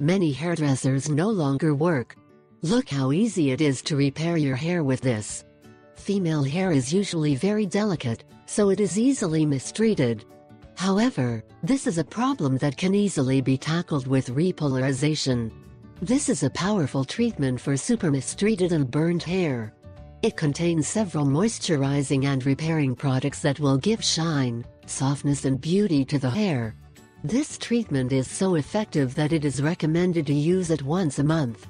Many hairdressers no longer work. Look how easy it is to repair your hair with this. Female hair is usually very delicate, so it is easily mistreated. However, this is a problem that can easily be tackled with repolarization. This is a powerful treatment for super mistreated and burned hair. It contains several moisturizing and repairing products that will give shine, softness and beauty to the hair. This treatment is so effective that it is recommended to use it once a month.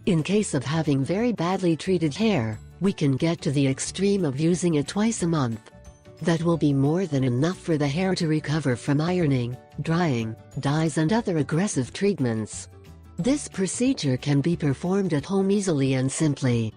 In case of having very badly treated hair, we can get to the extreme of using it twice a month. That will be more than enough for the hair to recover from ironing, drying, dyes and other aggressive treatments. This procedure can be performed at home easily and simply.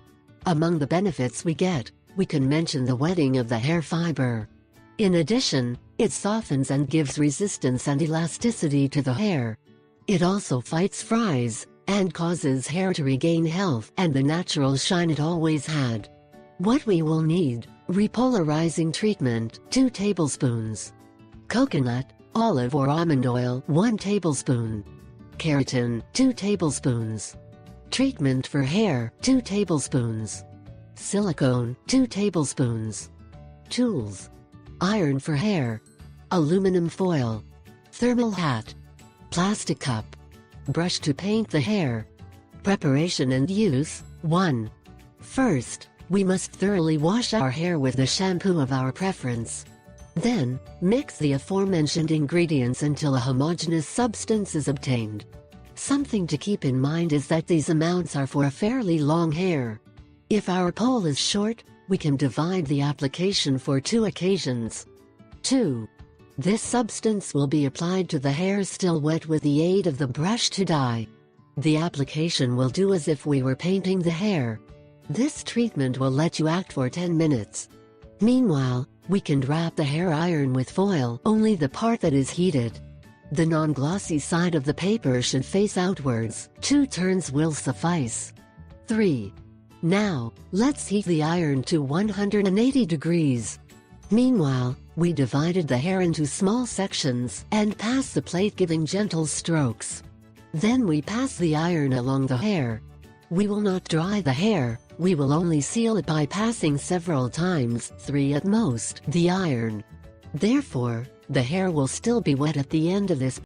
Among the benefits we get, we can mention the wetting of the hair fiber. In addition, it softens and gives resistance and elasticity to the hair. It also fights frizz, and causes hair to regain health and the natural shine it always had. What we will need: repolarizing treatment, 2 tablespoons. Coconut, olive or almond oil, 1 tablespoon. Keratin, 2 tablespoons. Treatment for hair, 2 tablespoons. Silicone, 2 tablespoons. Tools: iron for hair, aluminum foil, thermal hat, plastic cup, brush to paint the hair. Preparation and use: 1. First, we must thoroughly wash our hair with the shampoo of our preference. Then, mix the aforementioned ingredients until a homogeneous substance is obtained. Something to keep in mind is that these amounts are for a fairly long hair. If our pole is short, we can divide the application for 2 occasions. 2. This substance will be applied to the hair still wet with the aid of the brush to dye. The application will do as if we were painting the hair. This treatment will let you act for 10 minutes. Meanwhile, we can wrap the hair iron with foil, only the part that is heated. The non-glossy side of the paper should face outwards, 2 turns will suffice. 3. Now, let's heat the iron to 180 degrees. Meanwhile, we divided the hair into small sections and pass the plate giving gentle strokes. Then we pass the iron along the hair. We will not dry the hair, we will only seal it by passing several times, 3 at most, the iron. Therefore, the hair will still be wet at the end of this